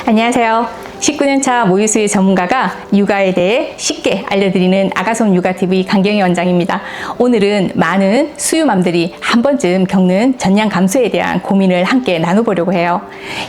안녕하세요. 19년차 모유수유 전문가가 육아에 대해 쉽게 알려드리는 아가솜 육아TV 강경희 원장입니다. 오늘은 많은 수유맘들이 한 번쯤 겪는 전량 감소에 대한 고민을 함께 나눠보려고 해요.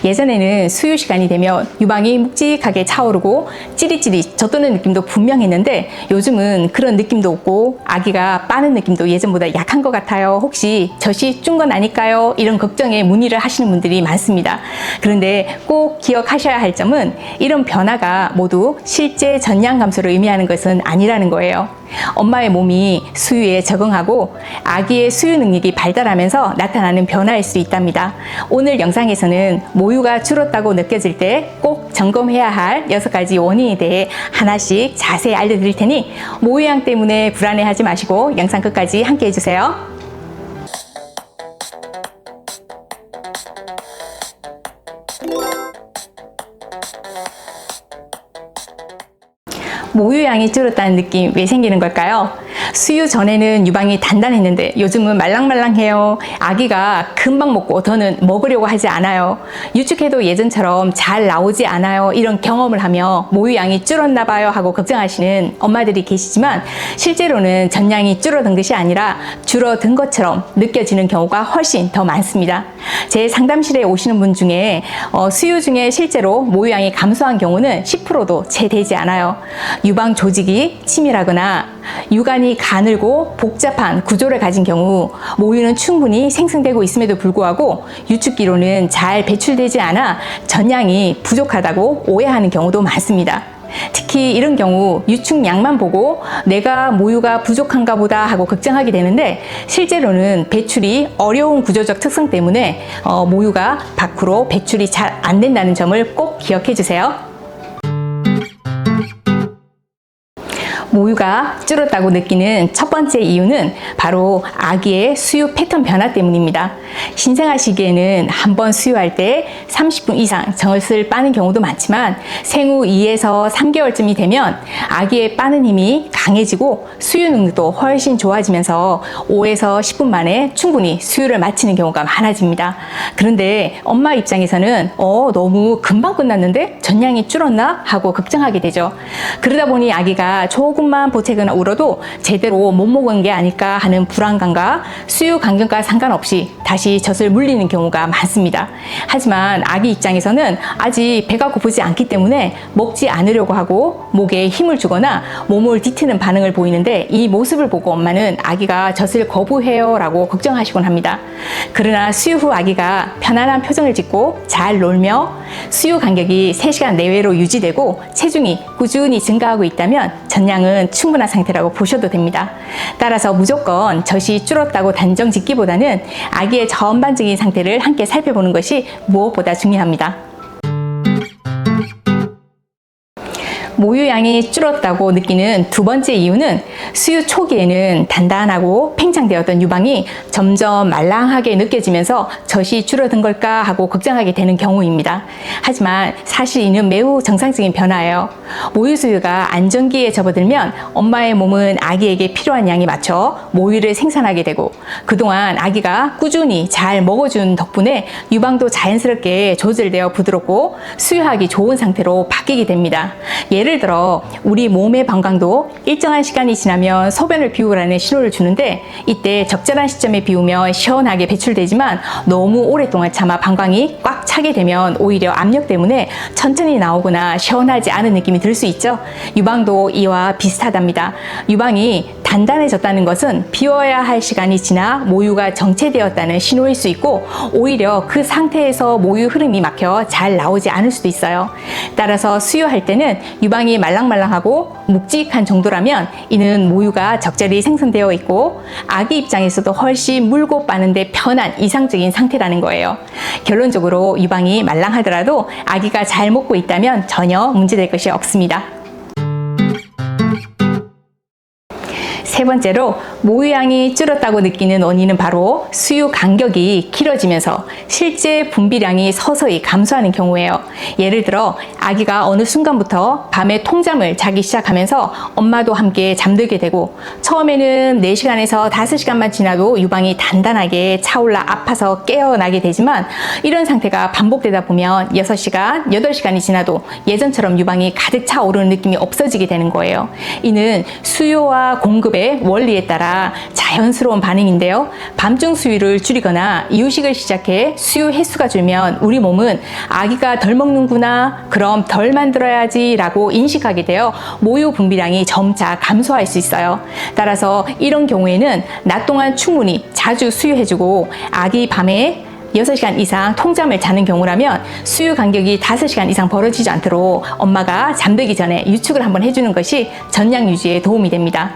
예전에는 수유 시간이 되면 유방이 묵직하게 차오르고 찌릿찌릿 젖도는 느낌도 분명했는데 요즘은 그런 느낌도 없고 아기가 빠는 느낌도 예전보다 약한 것 같아요. 혹시 젖이 준 건 아닐까요? 이런 걱정에 문의를 하시는 분들이 많습니다. 그런데 꼭 기억하셔야 할 점은 이런 변화가 모두 실제 전량 감소를 의미하는 것은 아니라는 거예요. 엄마의 몸이 수유에 적응하고 아기의 수유 능력이 발달하면서 나타나는 변화일 수 있답니다. 오늘 영상에서는 모유가 줄었다고 느껴질 때 꼭 점검해야 할 6가지 원인에 대해 하나씩 자세히 알려드릴 테니 모유양 때문에 불안해하지 마시고 영상 끝까지 함께 해주세요. 모유양이 줄었다는 느낌 왜 생기는 걸까요? 수유 전에는 유방이 단단했는데 요즘은 말랑말랑해요. 아기가 금방 먹고 더는 먹으려고 하지 않아요. 유축해도 예전처럼 잘 나오지 않아요. 이런 경험을 하며 모유양이 줄었나 봐요 하고 걱정하시는 엄마들이 계시지만 실제로는 전량이 줄어든 것이 아니라 줄어든 것처럼 느껴지는 경우가 훨씬 더 많습니다. 제 상담실에 오시는 분 중에 수유 중에 실제로 모유양이 감소한 경우는 10%도 채 되지 않아요. 유방 조직이 치밀하거나 유관이 가늘고 복잡한 구조를 가진 경우 모유는 충분히 생성되고 있음에도 불구하고 유축기로는 잘 배출되지 않아 전량이 부족하다고 오해하는 경우도 많습니다. 특히 이런 경우 유축량만 보고 내가 모유가 부족한가 보다 하고 걱정하게 되는데 실제로는 배출이 어려운 구조적 특성 때문에 모유가 밖으로 배출이 잘 안 된다는 점을 꼭 기억해 주세요. 모유가 줄었다고 느끼는 첫 번째 이유는 바로 아기의 수유 패턴 변화 때문입니다. 신생아 시기에는 한번 수유할 때 30분 이상 젖을 빠는 경우도 많지만 생후 2에서 3개월쯤이 되면 아기의 빠는 힘이 강해지고 수유 능력도 훨씬 좋아지면서 5에서 10분 만에 충분히 수유를 마치는 경우가 많아집니다. 그런데 엄마 입장에서는 너무 금방 끝났는데 전량이 줄었나? 하고 걱정하게 되죠. 그러다 보니 아기가 조금만 보채거나 울어도 제대로 못 먹은 게 아닐까 하는 불안감과 수유 간격과 상관없이 다시 젖을 물리는 경우가 많습니다. 하지만 아기 입장에서는 아직 배가 고프지 않기 때문에 먹지 않으려고 하고 목에 힘을 주거나 몸을 뒤트는 반응을 보이는데 이 모습을 보고 엄마는 아기가 젖을 거부해요 라고 걱정하시곤 합니다. 그러나 수유 후 아기가 편안한 표정을 짓고 잘 놀며 수유 간격이 3시간 내외로 유지되고 체중이 꾸준히 증가하고 있다면 전량은 충분한 상태라고 보셔도 됩니다. 따라서 무조건 젖이 줄었다고 단정 짓기보다는 아기의 전반적인 상태를 함께 살펴보는 것이 무엇보다 중요합니다. 모유양이 줄었다고 느끼는 두 번째 이유는 수유 초기에는 단단하고 팽창되었던 유방이 점점 말랑하게 느껴지면서 젖이 줄어든 걸까 하고 걱정하게 되는 경우입니다. 하지만 사실 이는 매우 정상적인 변화예요. 모유 수유가 안정기에 접어들면 엄마의 몸은 아기에게 필요한 양에 맞춰 모유를 생산하게 되고 그동안 아기가 꾸준히 잘 먹어준 덕분에 유방도 자연스럽게 조절되어 부드럽고 수유하기 좋은 상태로 바뀌게 됩니다. 예를 들어 우리 몸의 방광도 일정한 시간이 지나면 소변을 비우라는 신호를 주는데 이때 적절한 시점에 비우면 시원하게 배출되지만 너무 오랫동안 참아 방광이 꽉 차게 되면 오히려 압력 때문에 천천히 나오거나 시원하지 않은 느낌이 들 수 있죠. 유방도 이와 비슷하답니다. 유방이 단단해졌다는 것은 비워야 할 시간이 지나 모유가 정체되었다는 신호일 수 있고 오히려 그 상태에서 모유 흐름이 막혀 잘 나오지 않을 수도 있어요. 따라서 수유할 때는 유방이 말랑말랑하고 묵직한 정도라면 이는 모유가 적절히 생성되어 있고 아기 입장에서도 훨씬 물고 빠는데 편한 이상적인 상태라는 거예요. 결론적으로 유방이 말랑하더라도 아기가 잘 먹고 있다면 전혀 문제될 것이 없습니다. 세 번째로 모유양이 줄었다고 느끼는 원인은 바로 수유 간격이 길어지면서 실제 분비량이 서서히 감소하는 경우예요. 예를 들어 아기가 어느 순간부터 밤에 통잠을 자기 시작하면서 엄마도 함께 잠들게 되고 처음에는 4시간에서 5시간만 지나도 유방이 단단하게 차올라 아파서 깨어나게 되지만 이런 상태가 반복되다 보면 6시간, 8시간이 지나도 예전처럼 유방이 가득 차오르는 느낌이 없어지게 되는 거예요. 이는 수요와 공급의 원리에 따라 자연스러운 반응인데요. 밤중 수유를 줄이거나 이유식을 시작해 수유 횟수가 줄면 우리 몸은 아기가 덜 먹는구나, 그럼 덜 만들어야지 라고 인식하게 되어 모유 분비량이 점차 감소할 수 있어요. 따라서 이런 경우에는 낮 동안 충분히 자주 수유해주고 아기 밤에 6시간 이상 통잠을 자는 경우라면 수유 간격이 5시간 이상 벌어지지 않도록 엄마가 잠들기 전에 유축을 한번 해주는 것이 전량 유지에 도움이 됩니다.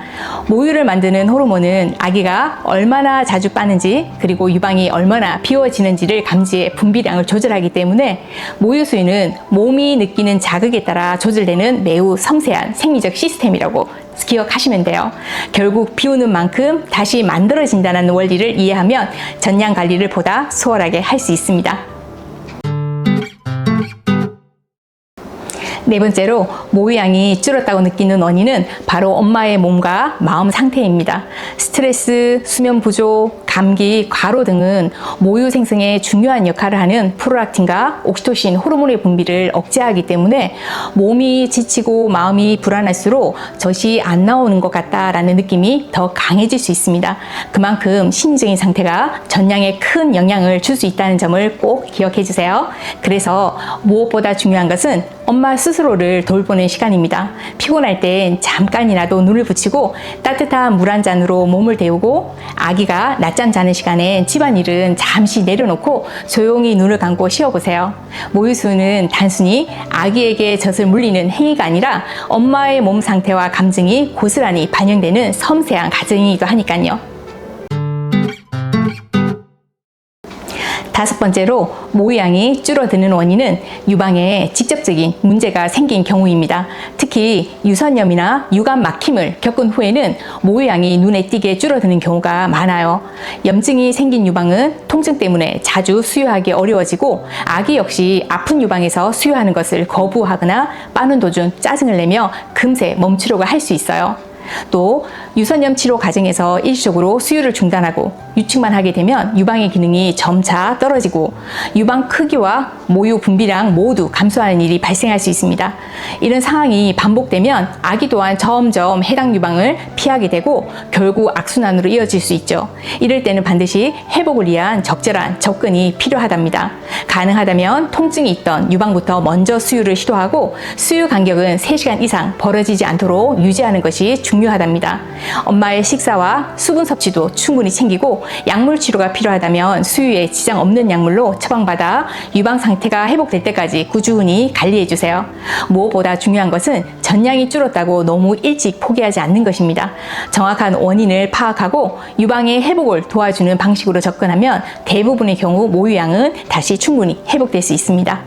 모유를 만드는 호르몬은 아기가 얼마나 자주 빠는지 그리고 유방이 얼마나 비워지는지를 감지해 분비량을 조절하기 때문에 모유 수유는 몸이 느끼는 자극에 따라 조절되는 매우 섬세한 생리적 시스템이라고 기억하시면 돼요. 결국 비우는 만큼 다시 만들어진다는 원리를 이해하면 전량 관리를 보다 수월하게 할 수 있습니다. 네 번째로 모유양이 줄었다고 느끼는 원인은 바로 엄마의 몸과 마음 상태입니다. 스트레스, 수면 부족, 감기, 과로 등은 모유 생성에 중요한 역할을 하는 프롤락틴과 옥시토신 호르몬의 분비를 억제하기 때문에 몸이 지치고 마음이 불안할수록 젖이 안 나오는 것 같다라는 느낌이 더 강해질 수 있습니다. 그만큼 심리적인 상태가 전량에 큰 영향을 줄 수 있다는 점을 꼭 기억해 주세요. 그래서 무엇보다 중요한 것은 엄마 스스로를 돌보는 시간입니다. 피곤할 땐 잠깐이라도 눈을 붙이고 따뜻한 물 한 잔으로 몸을 데우고 아기가 낮잠 자는 시간엔 집안일은 잠시 내려놓고 조용히 눈을 감고 쉬어보세요. 모유수유는 단순히 아기에게 젖을 물리는 행위가 아니라 엄마의 몸 상태와 감정이 고스란히 반영되는 섬세한 과정이기도 하니까요. 다섯 번째로 모유양이 줄어드는 원인은 유방에 직접적인 문제가 생긴 경우입니다. 특히 유선염이나 유관 막힘을 겪은 후에는 모유양이 눈에 띄게 줄어드는 경우가 많아요. 염증이 생긴 유방은 통증 때문에 자주 수유하기 어려워지고 아기 역시 아픈 유방에서 수유하는 것을 거부하거나 빠는 도중 짜증을 내며 금세 멈추려고 할 수 있어요. 또 유선염 치료 과정에서 일시적으로 수유를 중단하고 유축만 하게 되면 유방의 기능이 점차 떨어지고 유방 크기와 모유 분비량 모두 감소하는 일이 발생할 수 있습니다. 이런 상황이 반복되면 아기 또한 점점 해당 유방을 피하게 되고 결국 악순환으로 이어질 수 있죠. 이럴 때는 반드시 회복을 위한 적절한 접근이 필요하답니다. 가능하다면 통증이 있던 유방부터 먼저 수유를 시도하고 수유 간격은 3시간 이상 벌어지지 않도록 유지하는 것이 중요하답니다. 엄마의 식사와 수분 섭취도 충분히 챙기고 약물 치료가 필요하다면 수유에 지장 없는 약물로 처방받아 유방 상태가 회복될 때까지 꾸준히 관리해 주세요. 무엇보다 중요한 것은 전량이 줄었다고 너무 일찍 포기하지 않는 것입니다. 정확한 원인을 파악하고 유방의 회복을 도와주는 방식으로 접근하면 대부분의 경우 모유양은 다시 충분히 회복될 수 있습니다.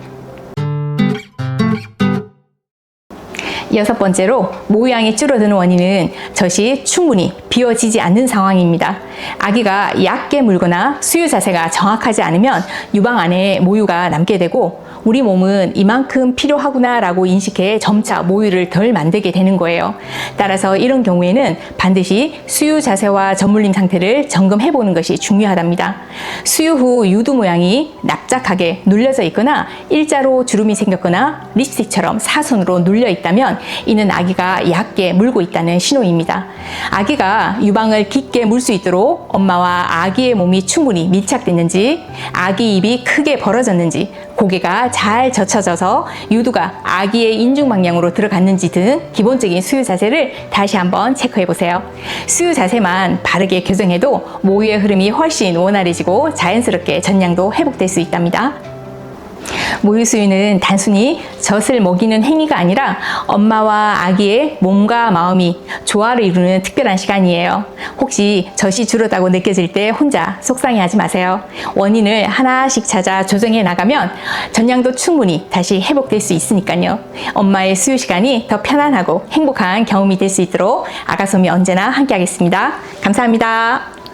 여섯 번째로 모유양이 줄어드는 원인은 젖이 충분히 비워지지 않는 상황입니다. 아기가 얕게 물거나 수유 자세가 정확하지 않으면 유방 안에 모유가 남게 되고 우리 몸은 이만큼 필요하구나 라고 인식해 점차 모유를 덜 만들게 되는 거예요. 따라서 이런 경우에는 반드시 수유 자세와 젖물림 상태를 점검해 보는 것이 중요하답니다. 수유 후 유두 모양이 납작하게 눌려져 있거나 일자로 주름이 생겼거나 립스틱처럼 사선으로 눌려 있다면 이는 아기가 얕게 물고 있다는 신호입니다. 아기가 유방을 깊게 물 수 있도록 엄마와 아기의 몸이 충분히 밀착됐는지, 아기 입이 크게 벌어졌는지, 고개가 잘 젖혀져서 유두가 아기의 인중 방향으로 들어갔는지 등 기본적인 수유 자세를 다시 한번 체크해 보세요. 수유 자세만 바르게 교정해도 모유의 흐름이 훨씬 원활해지고 자연스럽게 전량도 회복될 수 있답니다. 모유 수유는 단순히 젖을 먹이는 행위가 아니라 엄마와 아기의 몸과 마음이 조화를 이루는 특별한 시간이에요. 혹시 젖이 줄었다고 느껴질 때 혼자 속상해하지 마세요. 원인을 하나씩 찾아 조정해 나가면 전량도 충분히 다시 회복될 수 있으니까요. 엄마의 수유 시간이 더 편안하고 행복한 경험이 될 수 있도록 아가솜이 언제나 함께하겠습니다. 감사합니다.